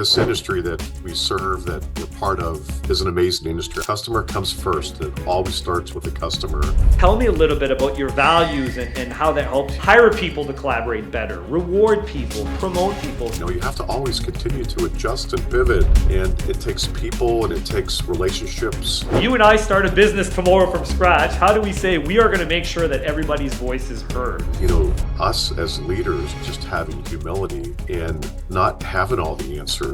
This industry that we serve, that we're part of, is an amazing industry. Customer comes first. It always starts with the customer. Tell me a little bit about your values and how that helps hire people to collaborate better, reward people, promote people. You have to always continue to adjust and pivot, and it takes people and it takes relationships. You and I start a business tomorrow from scratch. How do we say we are going to make sure that everybody's voice is heard? Us as leaders just having humility and not having all the answers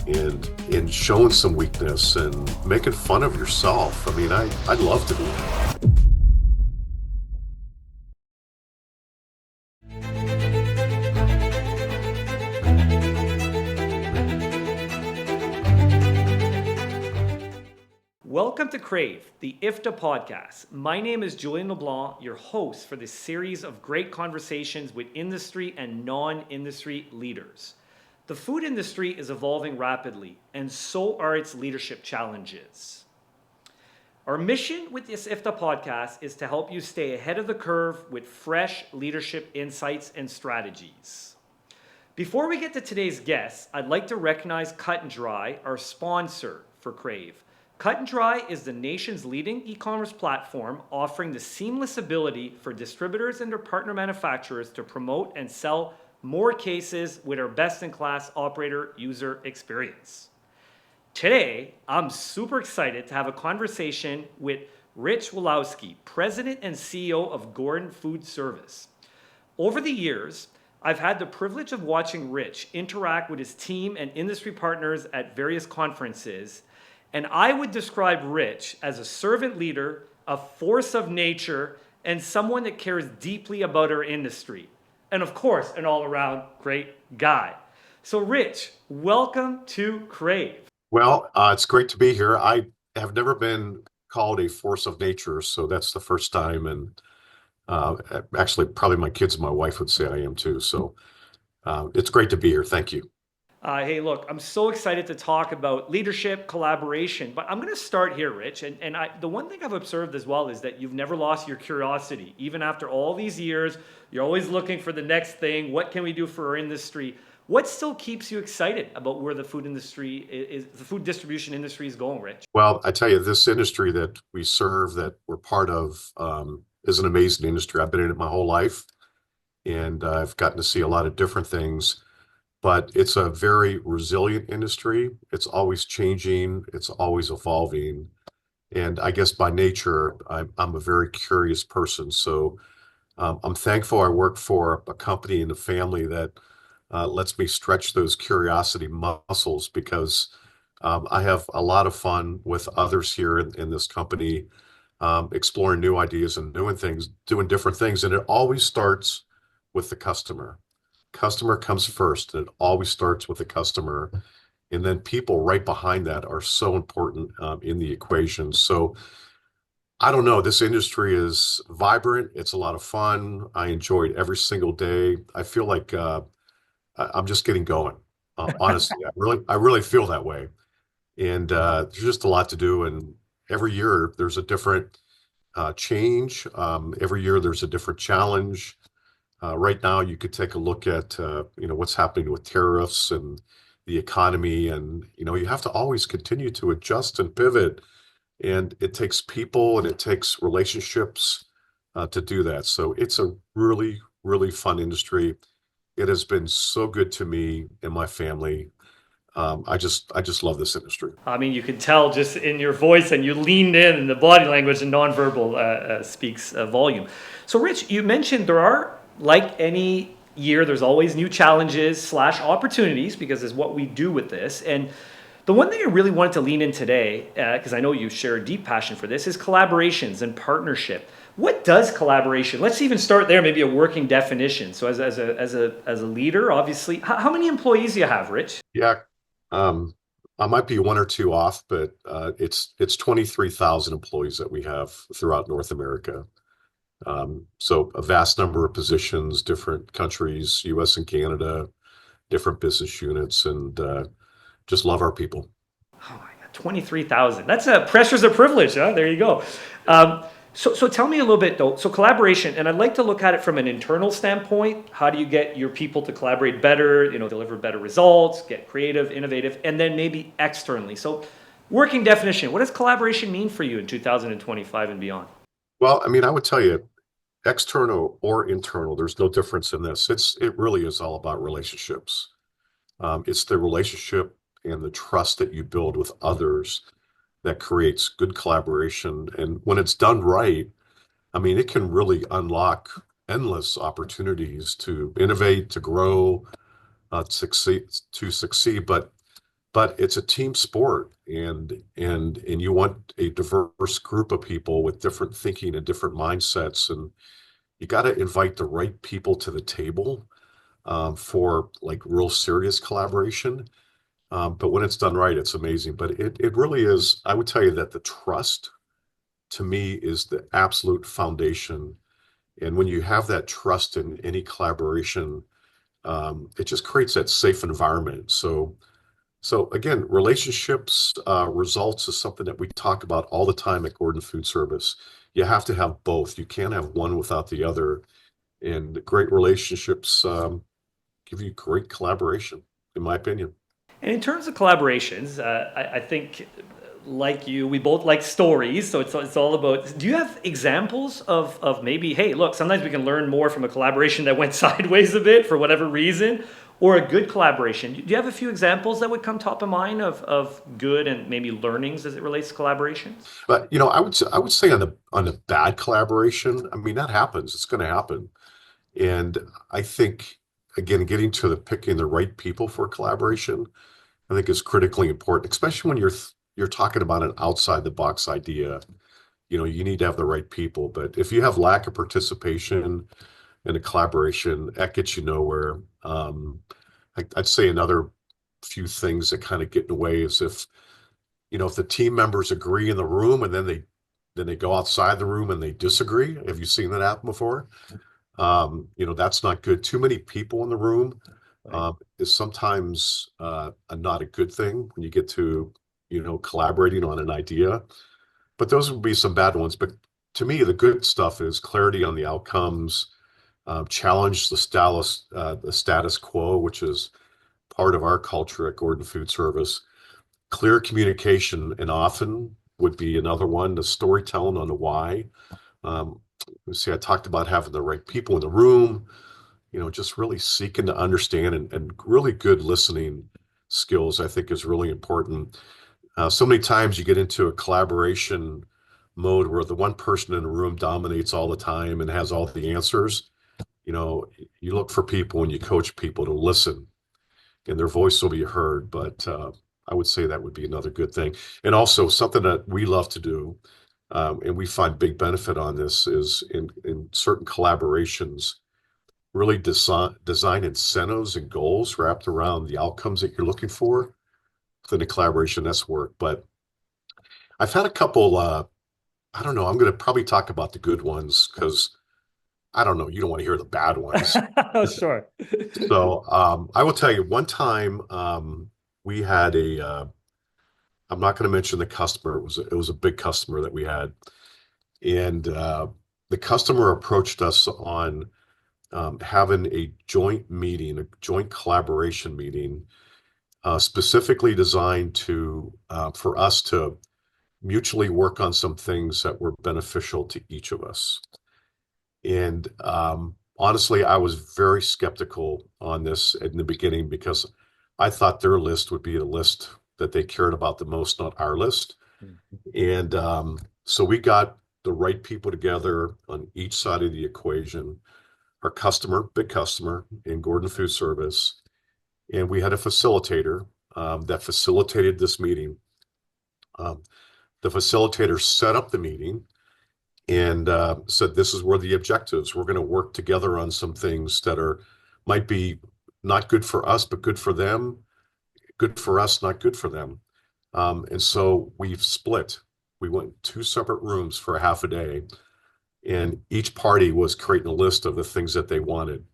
and showing some weakness and making fun of yourself. I'd love to do that. Welcome to Crave, the IFDA Podcast. My name is Julian LeBlanc, your host for this series of great conversations with industry and non-industry leaders. The food industry is evolving rapidly, and so are its leadership challenges. Our mission with this IFDA podcast is to help you stay ahead of the curve with fresh leadership insights and strategies. Before we get to today's guests, I'd like to recognize Cut and Dry, our sponsor for Crave. Cut and Dry is the nation's leading e-commerce platform, offering the seamless ability for distributors and their partner manufacturers to promote and sell more cases with our best-in-class operator user experience. Today, I'm super excited to have a conversation with Rich Wolowski, President and CEO of Gordon Foodservice. Over the years, I've had the privilege of watching Rich interact with his team and industry partners at various conferences, and I would describe Rich as a servant leader, a force of nature, and someone that cares deeply about our industry. And of course, an all-around great guy. So Rich, welcome to Crave. Well, it's great to be here. I have never been called a force of nature, so that's the first time. And actually, probably my kids and my wife would say I am too. So it's great to be here. Thank you. Hey, look, I'm so excited to talk about leadership, collaboration, but I'm going to start here, Rich. And the one thing I've observed as well is that you've never lost your curiosity. Even after all these years, you're always looking for the next thing. What can we do for our industry? What still keeps you excited about where the food industry is, the food distribution industry is going, Rich? Well, I tell you, this industry that we serve, that we're part of, is an amazing industry. I've been in it my whole life, and I've gotten to see a lot of different things. But it's a very resilient industry. It's always changing. It's always evolving. And I guess by nature, I'm a very curious person. So I'm thankful I work for a company and a family that lets me stretch those curiosity muscles, because I have a lot of fun with others here in this company, exploring new ideas and doing different things. And it always starts with the customer. Customer comes first, and it always starts with the customer. And then people right behind that are so important in the equation. So I don't know, this industry is vibrant. It's a lot of fun. I enjoy it every single day. I feel like I'm just getting going. Honestly, I really feel that way. And there's just a lot to do. And every year there's a different change. Every year there's a different challenge. Right now, you could take a look at what's happening with tariffs and the economy, and you have to always continue to adjust and pivot, and it takes people and it takes relationships to do that. So it's a really, really fun industry. It has been so good to me and my family. I just love this industry. I mean, you can tell just in your voice, and you leaned in, and the body language and nonverbal speaks volume. So, Rich, you mentioned there are, like any year, there's always new challenges / opportunities, because it's what we do with this. And the one thing I really wanted to lean in today, because I know you share a deep passion for this, is collaborations and partnership. What does collaboration? Let's even start there, maybe a working definition. So as a leader, obviously, how many employees do you have, Rich? Yeah, I might be one or two off, but it's 23,000 employees that we have throughout North America. So a vast number of positions, different countries, US and Canada, different business units, and just love our people. Oh my God, 23,000. That's a pressure's a privilege, huh? There you go. So tell me a little bit though. So collaboration, and I'd like to look at it from an internal standpoint. How do you get your people to collaborate better? Deliver better results, get creative, innovative, and then maybe externally. So, working definition. What does collaboration mean for you in 2025 and beyond? Well, I mean, I would tell you, external or internal, there's no difference in this. It really is all about relationships. It's the relationship and the trust that you build with others that creates good collaboration. And when it's done right, I mean, it can really unlock endless opportunities to innovate, to grow, to succeed. But it's a team sport, and you want a diverse group of people with different thinking and different mindsets, and you got to invite the right people to the table for like real serious collaboration. But when it's done right, it's amazing. But it really is. I would tell you that the trust to me is the absolute foundation. And when you have that trust in any collaboration, it just creates that safe environment. So again, relationships, results is something that we talk about all the time at Gordon Food Service. You have to have both. You can't have one without the other. And great relationships give you great collaboration, in my opinion. And in terms of collaborations, I think, like you, we both like stories. So it's all about. Do you have examples of maybe, hey, look, sometimes we can learn more from a collaboration that went sideways a bit for whatever reason, or a good collaboration? Do you have a few examples that would come top of mind of good and maybe learnings as it relates to collaborations? But I would say on the bad collaboration, I mean that happens. It's going to happen. And I think again, getting to the picking the right people for collaboration, I think is critically important, especially when you're talking about an outside the box idea. You need to have the right people. But if you have lack of participation in a collaboration, that gets you nowhere. I'd say another few things that kind of get in the way is if the team members agree in the room and then they go outside the room and they disagree. Have you seen that happen before? That's not good. Too many people in the room Right. is sometimes not a good thing when you get to collaborating on an idea. But those would be some bad ones. But to me, the good stuff is clarity on the outcomes, challenge the status quo, which is part of our culture at Gordon Food Service. Clear communication, and often would be another one. The storytelling on the why. Um, See, I talked about having the right people in the room. Just really seeking to understand and really good listening skills, I think, is really important. So many times you get into a collaboration mode where the one person in the room dominates all the time and has all the answers. You know, you look for people and you coach people to listen, and their voice will be heard. But I would say that would be another good thing. And also something that we love to do, and we find big benefit on this, is in certain collaborations, really design incentives and goals wrapped around the outcomes that you're looking for. Within a collaboration, that's work. But I've had a couple, I don't know, I'm going to probably talk about the good ones because I don't know, you don't want to hear the bad ones. Oh, sure. So I will tell you one time we had I'm not going to mention the customer. It was a big customer that we had, and the customer approached us on having a joint meeting, a joint collaboration meeting, specifically designed to for us to mutually work on some things that were beneficial to each of us. And honestly, I was very skeptical on this in the beginning because I thought their list would be the list that they cared about the most, not our list. And so we got the right people together on each side of the equation. Our customer, big customer in Gordon Food Service, and we had a facilitator that facilitated this meeting. Um, the facilitator set up the meeting and said, "This is where the objectives. We're going to work together on some things that might be not good for us, but good for them. Good for us, not good for them." And so we've split. We went two separate rooms for a half a day, and each party was creating a list of the things that they wanted.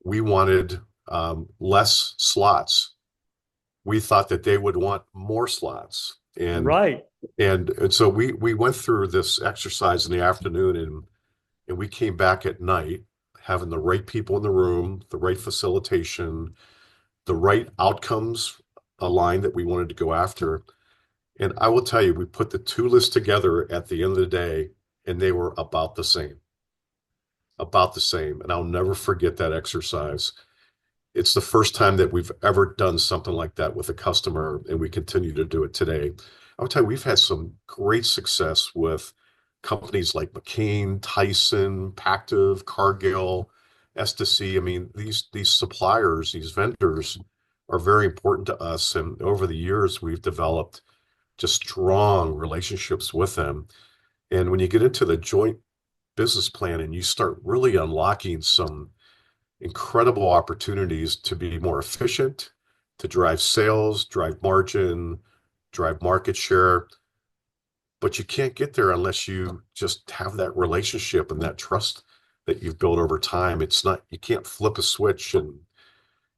We wanted less slots. We thought that they would want more slots. And Right. and so we went through this exercise in the afternoon, and we came back at night having the right people in the room, the right facilitation, the right outcomes aligned that we wanted to go after. And I will tell you, we put the two lists together at the end of the day, and they were about the same, about the same. And I'll never forget that exercise. It's the first time that we've ever done something like that with a customer, and we continue to do it today. I would tell you, we've had some great success with companies like McCain, Tyson, Pactiv, Cargill, S2C. I mean, these suppliers, these vendors are very important to us. And over the years, we've developed just strong relationships with them. And when you get into the joint business plan and you start really unlocking some incredible opportunities to be more efficient, to drive sales, drive margin, drive market share. But you can't get there unless you just have that relationship and that trust that you've built over time. It's not, you can't flip a switch. And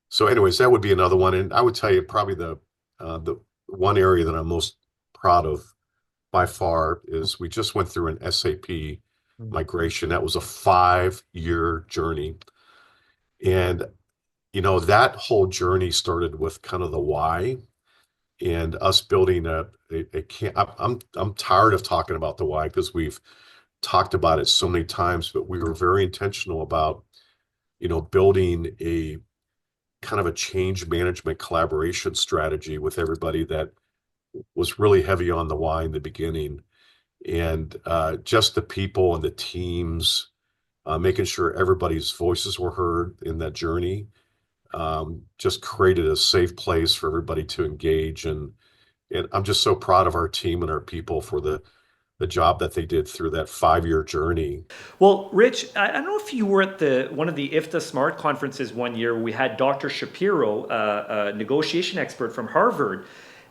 so, anyways, that would be another one. And I would tell you probably the one area that I'm most proud of by far is we just went through an SAP migration. That was a 5-year journey. And that whole journey started with kind of the why and us building a camp. I'm tired of talking about the why because we've talked about it so many times, but we were very intentional about, building a kind of a change management collaboration strategy with everybody that was really heavy on the why in the beginning. And just the people and the teams, making sure everybody's voices were heard in that journey, just created a safe place for everybody to engage. And I'm just so proud of our team and our people for the job that they did through that 5-year journey. Well, Rich, I don't know if you were at one of the IFDA Smart conferences one year. We had Dr. Shapiro, a negotiation expert from Harvard,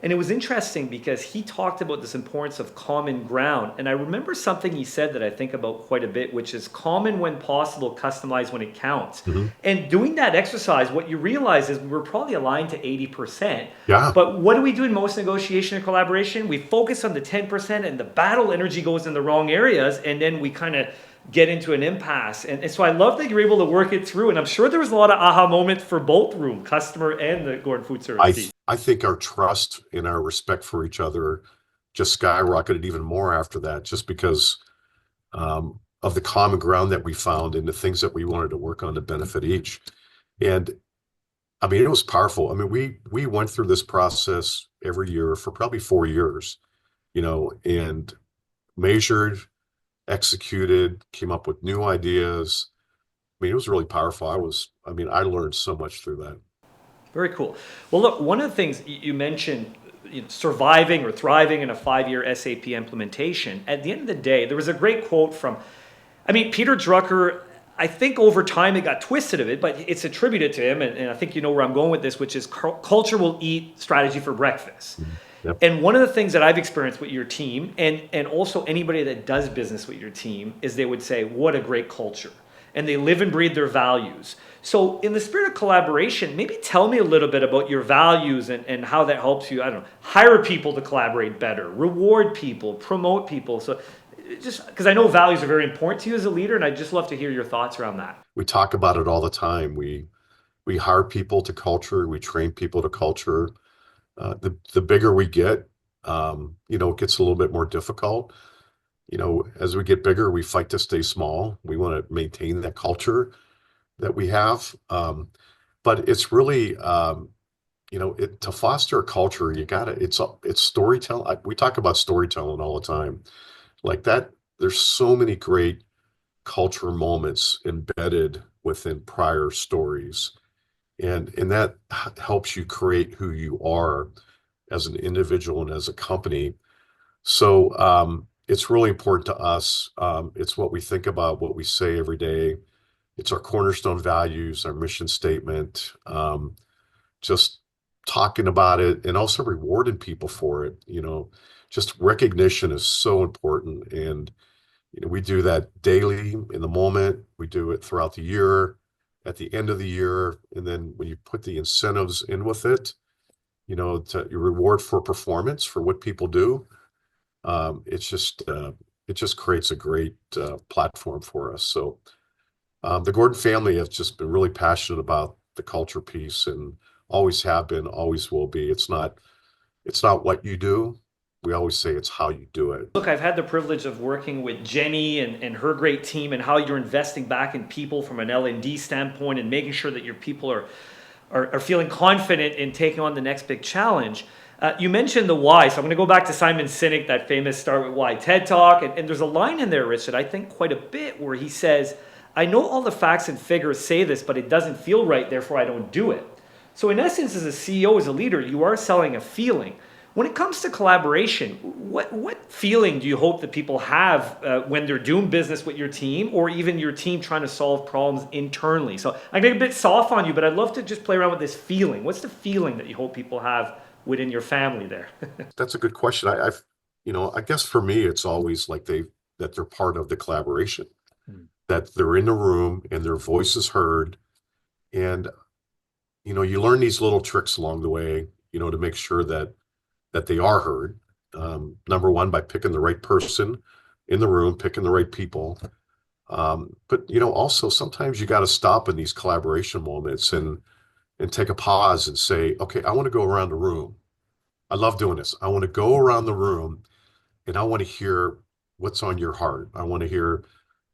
and it was interesting because he talked about this importance of common ground. And I remember something he said that I think about quite a bit, which is common when possible, customized when it counts. Mm-hmm. And doing that exercise, what you realize is we're probably aligned to 80%. Yeah. But what do we do in most negotiation and collaboration? We focus on the 10% and the battle energy goes in the wrong areas. And then we kind of get into an impasse. And so I love that you're able to work it through. And I'm sure there was a lot of aha moments for both room, customer and the Gordon Foodservice team. I think our trust and our respect for each other just skyrocketed even more after that, just because of the common ground that we found and the things that we wanted to work on to benefit each. And I mean, it was powerful. I mean, we went through this process every year for probably 4 years, and measured, executed, came up with new ideas. I mean, it was really powerful. I learned so much through that. Very cool. Well, look, one of the things you mentioned, surviving or thriving in a 5-year SAP implementation. At the end of the day, there was a great quote from, Peter Drucker. I think over time it got twisted a bit, but it's attributed to him, and I think you know where I'm going with this, which is culture will eat strategy for breakfast. Mm-hmm. Yep. And one of the things that I've experienced with your team, and also anybody that does business with your team, is they would say, what a great culture. And they live and breathe their values. So in the spirit of collaboration, maybe tell me a little bit about your values and how that helps you, hire people to collaborate better, reward people, promote people. So just because I know values are very important to you as a leader, and I'd just love to hear your thoughts around that. We talk about it all the time. We hire people to culture. We train people to culture. The bigger we get, it gets a little bit more difficult. As we get bigger, we fight to stay small. We want to maintain that culture that we have. But it's really, to foster a culture, it's storytelling. We talk about storytelling all the time. Like that, there's so many great culture moments embedded within prior stories. And that helps you create who you are as an individual and as a company. So it's really important to us. It's what we think about, what we say every day. It's our cornerstone values, our mission statement, just talking about it and also rewarding people for it. Just recognition is so important. And we do that daily in the moment. We do it throughout the year, at the end of the year. And then when you put the incentives in with it, to reward for performance for what people do. It just creates a great platform for us. So the Gordon family has just been really passionate about the culture piece and always have been, always will be. It's not what you do. We always say it's how you do it. Look, I've had the privilege of working with Jenny and her great team and how you're investing back in people from an L&D standpoint and making sure that your people are feeling confident in taking on the next big challenge. You mentioned the why, so I'm going to go back to Simon Sinek, that famous Start With Why TED Talk, and there's a line in there, Rich, that I think quite a bit where he says, I know all the facts and figures say this, but it doesn't feel right, therefore I don't do it. So in essence, as a CEO, as a leader, you are selling a feeling. When it comes to collaboration, what feeling do you hope that people have when they're doing business with your team or even your team trying to solve problems internally? So I'm getting a bit soft on you, but I'd love to just play around with this feeling. What's the feeling that you hope people have within your family there? That's a good question. I guess for me, it's always like that they're part of the collaboration, Hmm. that they're in the room and their voice is heard. And, you learn these little tricks along the way, to make sure that they are heard. Number one, by picking the right person in the room, picking the right people. But also sometimes you got to stop in these collaboration moments and take a pause and say, okay, I want to go around the room. I love doing this. I want to go around the room and I want to hear what's on your heart. I want to hear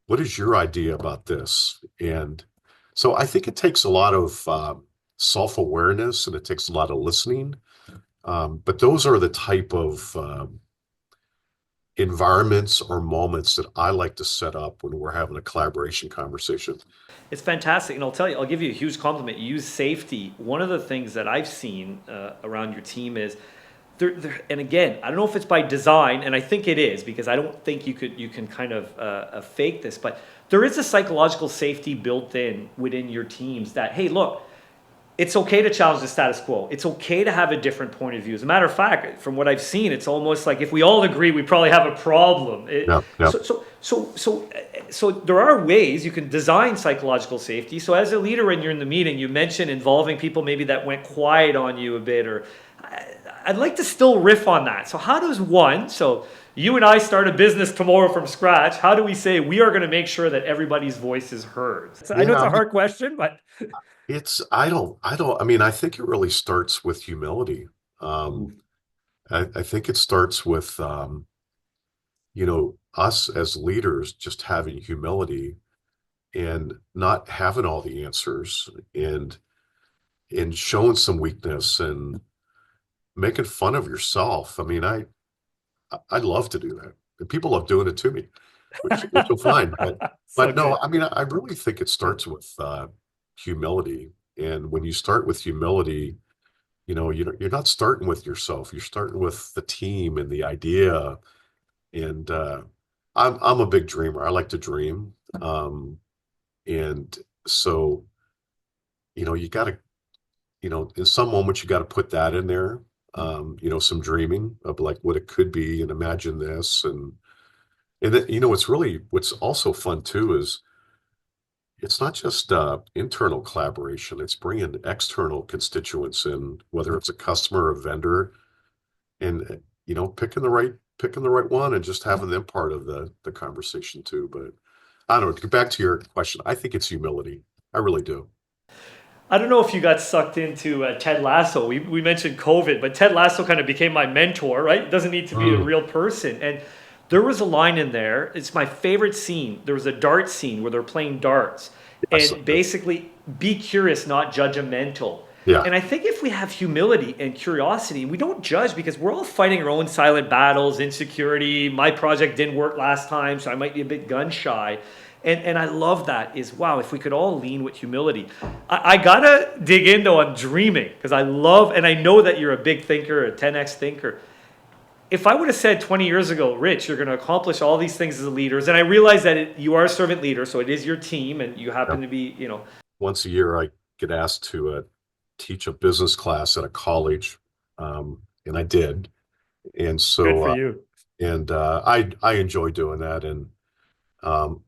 what is your idea about this. And so I think it takes a lot of self-awareness and it takes a lot of listening. But those are the type of environments or moments that I like to set up when we're having a collaboration conversation. It's fantastic. And I'll tell you, I'll give you a huge compliment. You use safety. One of the things that I've seen around your team is and again, I don't know if it's by design, and I think it is because I don't think you can kind of fake this, but there is a psychological safety built in within your teams that, hey, look, it's okay to challenge the status quo. It's okay to have a different point of view. As a matter of fact, from what I've seen, it's almost like if we all agree, we probably have a problem. Yeah, yeah. So there are ways you can design psychological safety. So as a leader, when you're in the meeting, you mentioned involving people maybe that went quiet on you a bit, or I'd like to still riff on that. So how does one, so you and I start a business tomorrow from scratch, how do we say we are going to make sure that everybody's voice is heard? So I know it's Yeah, a hard question, but I mean, I think it really starts with humility. Um, I think it starts with, us as leaders just having humility and not having all the answers and showing some weakness and making fun of yourself. I mean, I love to do that. And people love doing it to me, which you'll find. But so but no, good. I mean, I really think it starts with humility. And when you start with humility, you're not starting with yourself. You're starting with the team and the idea. And I'm a big dreamer. I like to dream. And so, you got to, in some moments you got to put that in there. Some dreaming of like what it could be and imagine this and then, what's also fun too is it's not just internal collaboration, it's bringing external constituents in, whether it's a customer or a vendor, and picking the right one and just having them part of the conversation too. But I don't know, to get back to your question, I think it's humility. I really do. I don't know if you got sucked into Ted Lasso. We mentioned COVID, but Ted Lasso kind of became my mentor, right? It doesn't need to be a Mm, real person. And there was a line in there. It's my favorite scene. There was a dart scene where they're playing darts. yes, And basically, be curious, not judgmental. yeah, And I think if we have humility and curiosity, we don't judge because we're all fighting our own silent battles, insecurity. My project didn't work last time, so I might be a bit gun shy. And I love that is, wow, if we could all lean with humility. I gotta dig into on dreaming because I love, and I know that you're a big thinker, a 10x thinker. If I would have said 20 years ago, Rich, you're going to accomplish all these things as a leader, and I realize that you are a servant leader, so it is your team, and you yeah. happen to be, Once a year I get asked to teach a business class at a college, and I did. And good so for you. I enjoy doing that. And um,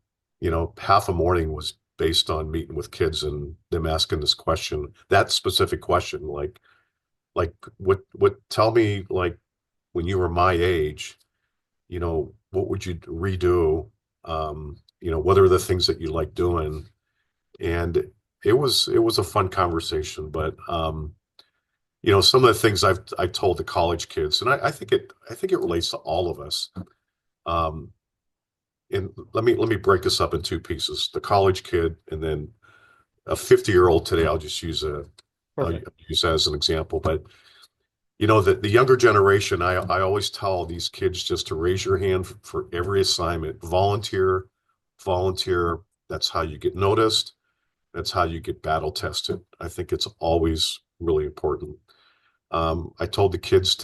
half a morning was based on meeting with kids and them asking this question, that specific question, like, Like what tell me, like, when you were my age, what would you redo? What are the things that you like doing? And it was a fun conversation, but some of the things I told the college kids, and I think it relates to all of us. Um, and let me break this up in two pieces: the college kid, and then a 50-year-old today. I'll Perfect. use that as an example. But the younger generation, I always tell these kids just to raise your hand for every assignment, volunteer, volunteer. That's how you get noticed. That's how you get battle tested. I think it's always really important. I told the kids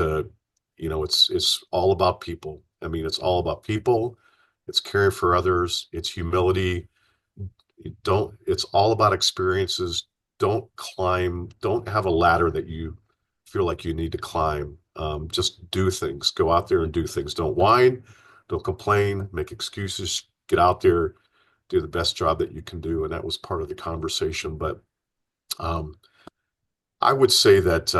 it's all about people. I mean, it's all about people. It's caring for others. It's humility. It's all about experiences. Don't have a ladder that you feel like you need to climb. Just do things. Go out there and do things. Don't whine. Don't complain. Make excuses. Get out there, do the best job that you can do. And that was part of the conversation. But um, I would say that,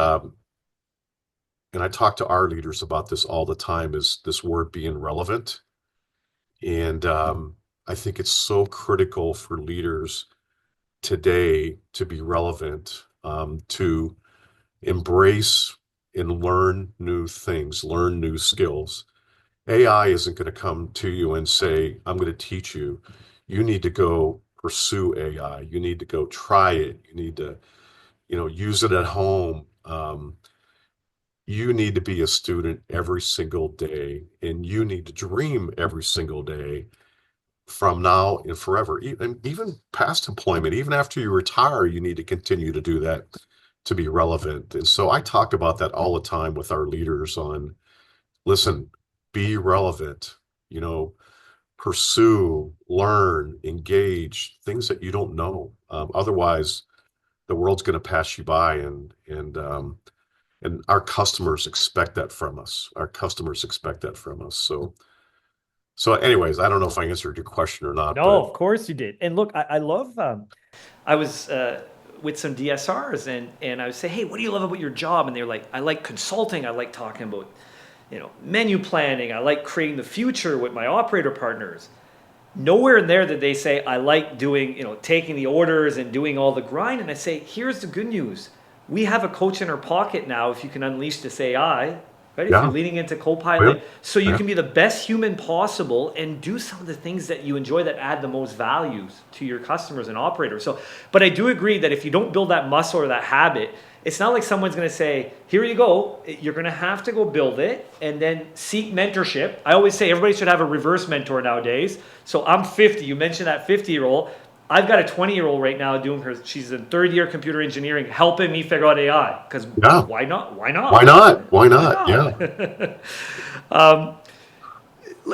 and I talk to our leaders about this all the time, is this word being relevant. And I think it's so critical for leaders today to be relevant, to embrace and learn new things, learn new skills. AI isn't going to come to you and say, I'm going to teach you. You need to go pursue AI. You need to go try it. You need to, use it at home. You need to be a student every single day, and you need to dream every single day from now and forever. Even past employment, even after you retire, you need to continue to do that to be relevant. And so I talk about that all the time with our leaders on, listen, be relevant, you know, pursue, learn, engage, things that you don't know. Otherwise, the world's going to pass you by, and our customers expect that from us. Our customers expect that from us. So anyways, I don't know if I answered your question or not, No, but of course you did. And look, I love. I was with some DSRs, and I would say, hey, what do you love about your job? And they're like, I like consulting. I like talking about, menu planning. I like creating the future with my operator partners. Nowhere in there did they say, I like doing, taking the orders and doing all the grind. And I say, here's the good news. We have a coach in our pocket now if you can unleash this AI, right? If you're yeah, leaning into yeah, Copilot, so you yeah. can be the best human possible and do some of the things that you enjoy that add the most values to your customers and operators. So, but I do agree that if you don't build that muscle or that habit, it's not like someone's going to say, here you go. You're going to have to go build it and then seek mentorship. I always say everybody should have a reverse mentor nowadays. So I'm 50. You mentioned that 50-year-old. I've got a 20-year-old right now doing she's in third year computer engineering, helping me figure out AI. Because Yeah. why not? Why Why not? not? Why Why not? Yeah. not?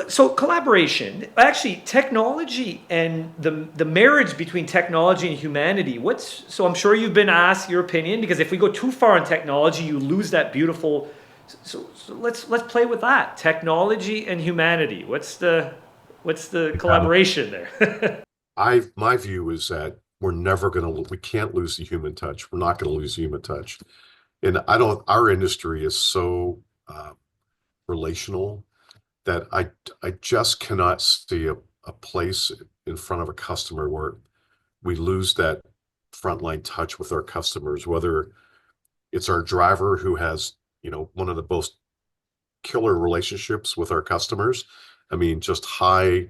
So collaboration, actually technology and the marriage between technology and humanity. So I'm sure you've been asked your opinion, because if we go too far in technology, you lose that beautiful. So let's play with that. Technology and humanity. What's the Yeah. collaboration there? My view is that we can't lose the human touch. We're not going to lose the human touch. And our industry is so relational that I just cannot see a place in front of a customer where we lose that frontline touch with our customers, whether it's our driver who has, one of the most killer relationships with our customers. I mean, just high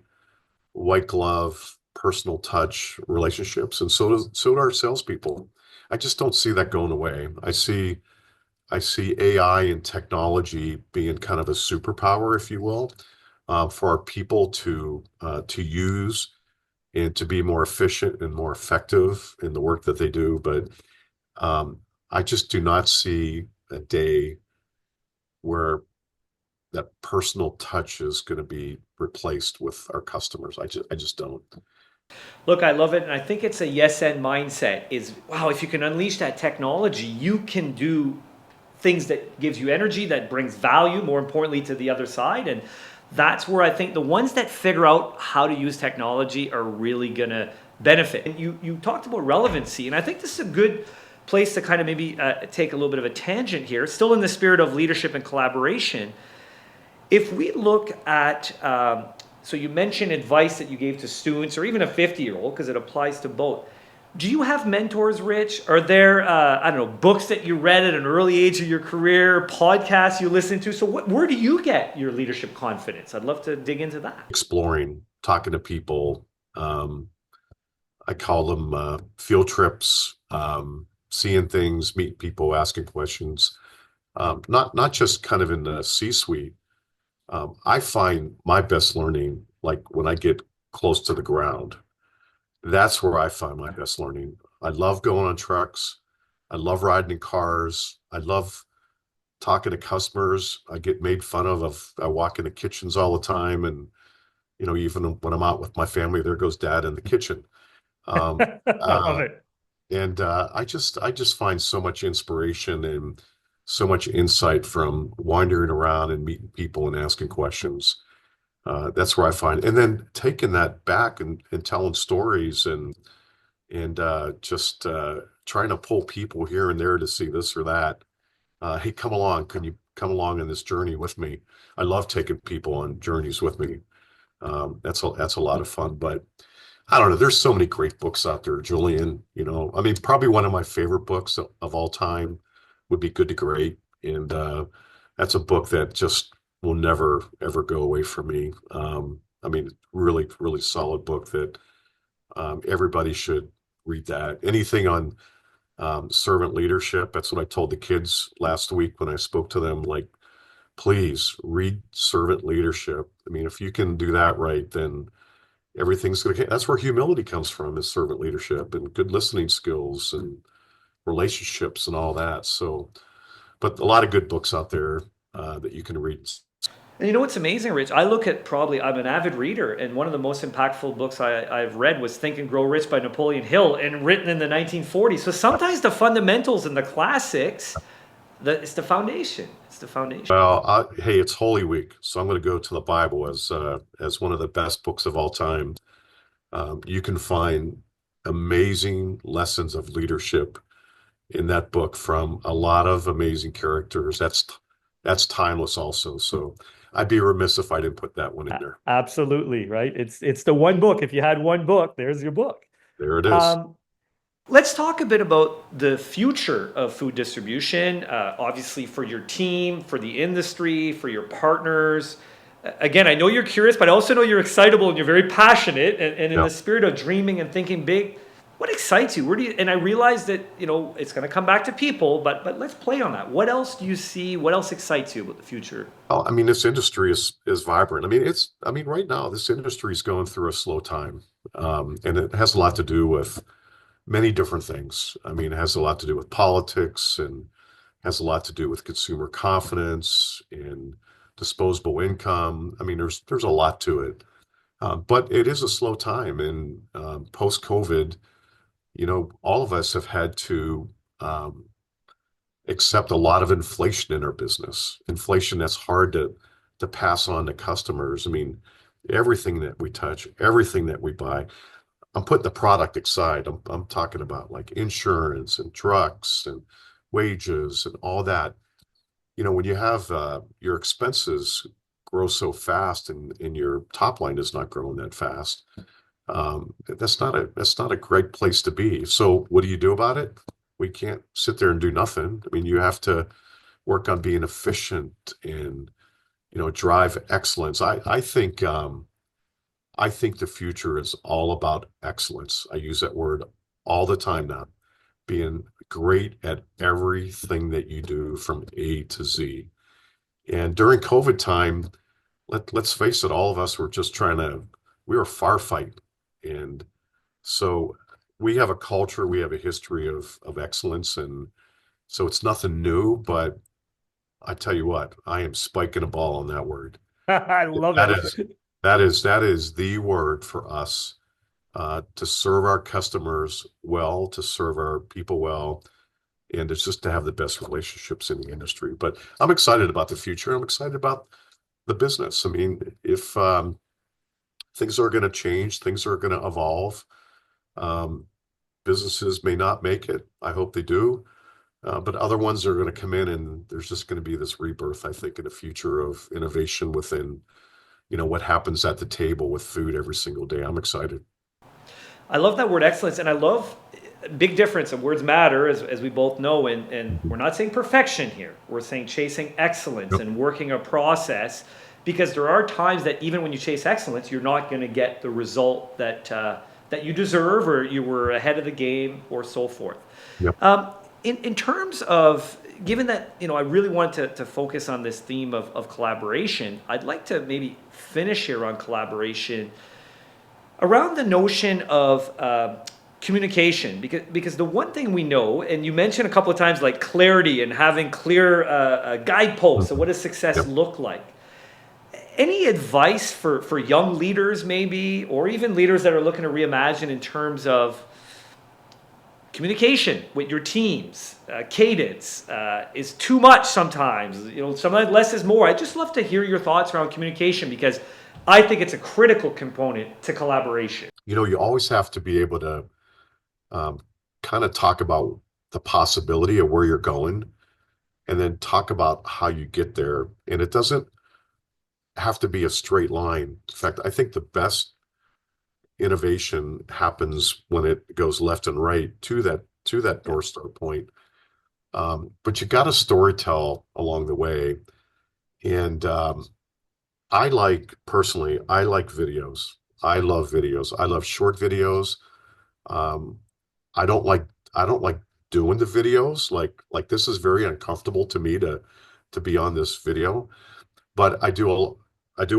white glove, personal touch relationships, and so do our salespeople. I just don't see that going away. I see AI and technology being kind of a superpower, if you will, for our people to use and to be more efficient and more effective in the work that they do. But I just do not see a day where that personal touch is going to be replaced with our customers. I just don't. Look, I love it, and I think it's a yes and mindset. Is wow, if you can unleash that technology, you can do things that gives you energy, that brings value, more importantly, to the other side. And that's where I think the ones that figure out how to use technology are really gonna benefit. And you talked about relevancy, and I think this is a good place to kind of maybe take a little bit of a tangent here, still in the spirit of leadership and collaboration. If we look at, so you mentioned advice that you gave to students or even a 50-year-old, because it applies to both. Do you have mentors, Rich? Are there, I don't know, books that you read at an early age of your career, podcasts you listen to? So where do you get your leadership confidence? I'd love to dig into that. Exploring, talking to people. I call them field trips, seeing things, meeting people, asking questions. Not just kind of in the C-suite. I find my best learning, like when I get close to the ground. That's where I find my best learning. I love going on trucks. I love riding in cars. I love talking to customers. I get made fun of. I walk into kitchens all the time, and even when I'm out with my family, there goes Dad in the kitchen. Um, I love uh, it. and I just find so much inspiration and so much insight from wandering around and meeting people and asking questions. That's where I find, and then taking that back and telling stories and just trying to pull people here and there to see this or that. Hey, come along. Can you come along in this journey with me? I love taking people on journeys with me. That's a lot of fun. But I don't know. There's so many great books out there, Julian. I mean, probably one of my favorite books of all time would be Good to Great, and that's a book that just will never ever go away from me. I mean, really, really solid book that everybody should read that. Anything on servant leadership. That's what I told the kids last week when I spoke to them. Like, please read servant leadership. I mean, if you can do that right, then everything's going to, that's where humility comes from, is servant leadership and good listening skills and relationships and all that. So, but a lot of good books out there that you can read. And you know what's amazing, Rich? I look at probably, I'm an avid reader, and one of the most impactful books I've read was Think and Grow Rich by Napoleon Hill, and written in the 1940s. So sometimes the fundamentals and the classics, it's the foundation. It's the foundation. Well, hey, it's Holy Week, so I'm going to go to the Bible as one of the best books of all time. You can find amazing lessons of leadership in that book from a lot of amazing characters. That's timeless also. So I'd be remiss if I didn't put that one in there. Absolutely, right? It's the one book. If you had one book, there's your book. There it is. Um, let's talk a bit about the future of food distribution, obviously for your team, for the industry, for your partners. Again, I know you're curious, but I also know you're excitable and you're very passionate. And in Yeah. the spirit of dreaming and thinking big, what excites you? Where do you? And I realize that it's going to come back to people, but let's play on that. What else do you see? What else excites you about the future? Oh, I mean, this industry is vibrant. I mean, right now this industry is going through a slow time, and it has a lot to do with many different things. I mean, it has a lot to do with politics and has a lot to do with consumer confidence and disposable income. I mean, there's a lot to it, but it is a slow time. And post-COVID, all of us have had to um, accept a lot of inflation in our business. Inflation that's hard to pass on to customers. I mean, everything that we touch, everything that we buy. I'm putting the product aside. I'm talking about like insurance and trucks and wages and all that. When you have your expenses grow so fast and your top line is not growing that fast, that's not a great place to be. So what do you do about it? We can't sit there and do nothing. I mean, you have to work on being efficient and drive excellence. I think the future is all about excellence. I use that word all the time now, being great at everything that you do from A to Z. And during COVID time, let's face it, all of us were just we were firefighting. And so we have a culture, we have a history of excellence. And so it's nothing new, but I tell you what, I am spiking a ball on that word. I love That is it. that is the word for us to serve our customers well, to serve our people well, and it's just to have the best relationships in the industry. But I'm excited about the future. I'm excited about the business. I mean, if things are going to change, things are going to evolve. Um, businesses may not make it. I hope they do. But other ones are going to come in, and there's just going to be this rebirth, I think, in the future of innovation within, what happens at the table with food every single day. I'm excited. I love that word excellence, and I love big difference, and words matter, as we both know. And Mhm. we're not saying perfection here. We're saying chasing excellence Yep. and working a process, because there are times that even when you chase excellence, you're not going to get the result that you deserve, or you were ahead of the game, or so forth. Yep. In terms of, given that, I really want to focus on this theme of collaboration, I'd like to maybe finish here on collaboration around the notion of communication, because the one thing we know, and you mentioned a couple of times, like clarity and having clear guideposts of Mhm. what does success Yep. look like. Any advice for young leaders, maybe, or even leaders that are looking to reimagine in terms of communication with your teams, cadence is too much sometimes. Sometimes less is more. I'd just love to hear your thoughts around communication, because I think it's a critical component to collaboration. You always have to be able to um, kind of talk about the possibility of where you're going, and then talk about how you get there. And it doesn't have to be a straight line. In fact, I think the best innovation happens when it goes left and right to that Yeah. North Star point. But you got to storytell along the way. And personally, I like videos. I love videos. I love short videos. Um, I don't like I don't like doing the videos. Like this is very uncomfortable to me to be on this video, but I do a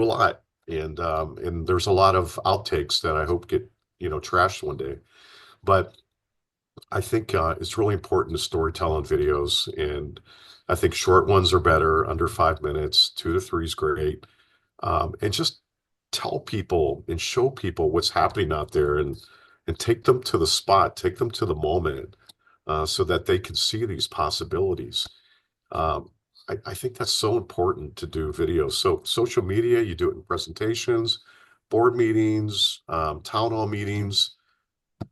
lot. And there's a lot of outtakes that I hope get, trashed one day. But I think it's really important to storytell on videos, and I think short ones are better, under 5 minutes. 2 to 3 is great. And just tell people and show people what's happening out there, and take them to the spot, take them to the moment, so that they can see these possibilities. Um, I think that's so important to do videos. So social media, you do it in presentations, board meetings, town hall meetings.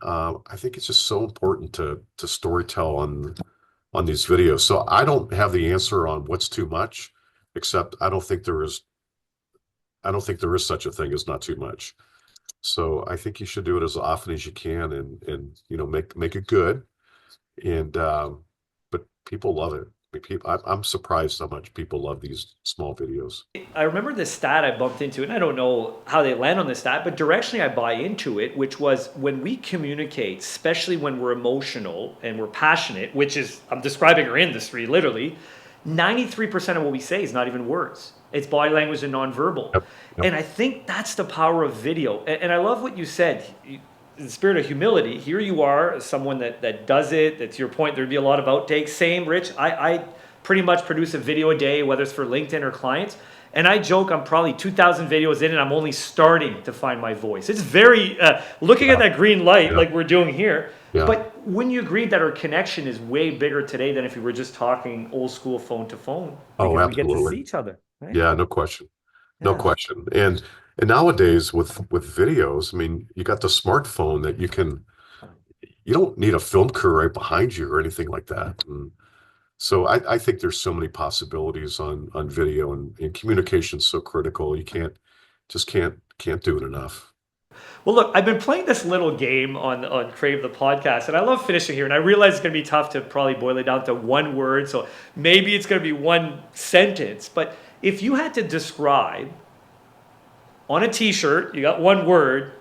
I think it's just so important to storytell on these videos. So I don't have the answer on what's too much, except I don't think there is such a thing as not too much. So I think you should do it as often as you can, and make it good. And but people love it. I mean, I'm surprised how much people love these small videos. I remember this stat I bumped into, and I don't know how they land on this stat, but directionally I buy into it, which was when we communicate, especially when we're emotional and we're passionate, which is, I'm describing our industry literally, 93% of what we say is not even words. It's body language and nonverbal. Yep. Yep. And I think that's the power of video. And I love what you said. In the spirit of humility, here you are, as someone that does it. That's your point. There'd be a lot of outtakes. Same, Rich. I pretty much produce a video a day, whether it's for LinkedIn or clients. And I joke I'm probably 2,000 videos in, and I'm only starting to find my voice. It's very, looking at Yeah. that green light Yeah. like we're doing here. Yeah. But wouldn't you agree that our connection is way bigger today than if we were just talking old school phone to phone? Oh, Because we get to absolutely. see each other, right? Yeah, no question. No Yeah. question. And nowadays with videos, I mean, you got the smartphone that you don't need a film crew right behind you or anything like that. And so I think there's so many possibilities on video, and communication's so critical. You can't do it enough. Well, look, I've been playing this little game on Crave the podcast, and I love finishing here. And I realize it's going to be tough to probably boil it down to one word, so maybe it's going to be one sentence. But if you had to describe on a T-shirt, you got one word,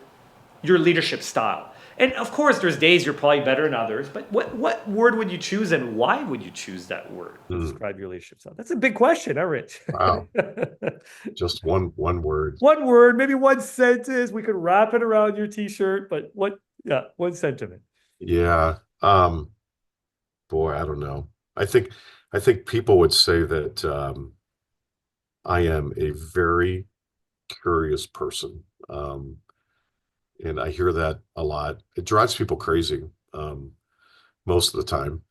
your leadership style. And of course, there's days you're probably better than others. But what word would you choose, and why would you choose that word to Mm, describe your leadership style? That's a big question, huh, Rich? wow. Just one word. One word, maybe one sentence. We could wrap it around your T-shirt, but what? Yeah, one sentiment. Yeah. Boy, I don't know. I think people would say that I am a very curious person. And I hear that a lot. It drives people crazy, most of the time.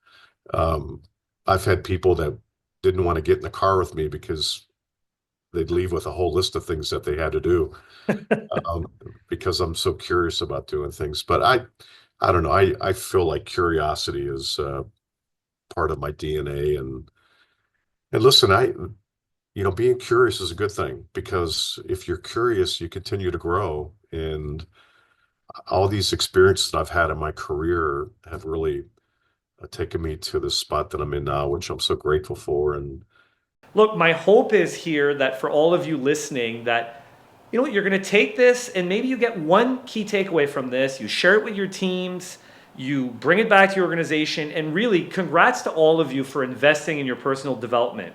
Um, I've had people that didn't want to get in the car with me because they'd leave with a whole list of things that they had to do, um, because I'm so curious about doing things. But I don't know. I feel like curiosity is part of my DNA. And listen, being curious is a good thing because if you're curious, you continue to grow. And all these experiences that I've had in my career have really taken me to the spot that I'm in now, which I'm so grateful for. And Look, my hope is here that for all of you listening, that you're going to take this and maybe you get one key takeaway from this. You share it with your teams, you bring it back to your organization, and really congrats to all of you for investing in your personal development.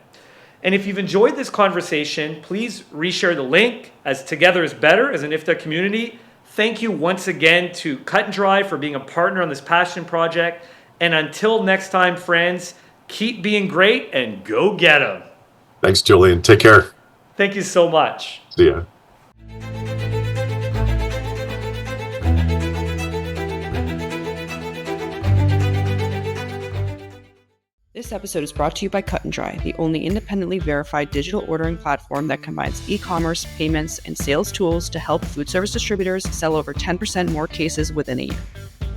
And if you've enjoyed this conversation, please reshare the link, as together is better as an IFDA community. Thank you once again to Cut and Dry for being a partner on this passion project. And until next time, friends, keep being great and go get them. thanks, Julian. Take care. Thank you so much. See ya. This episode is brought to you by Cut and Dry, the only independently verified digital ordering platform that combines e-commerce, payments, and sales tools to help food service distributors sell over 10% more cases within a year.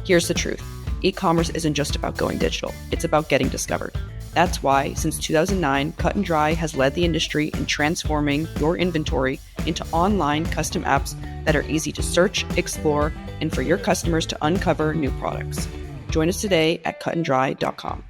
Here's the truth. E-commerce isn't just about going digital. It's about getting discovered. That's why, since 2009, Cut and Dry has led the industry in transforming your inventory into online custom apps that are easy to search, explore, and for your customers to uncover new products. Join us today at cutanddry.com.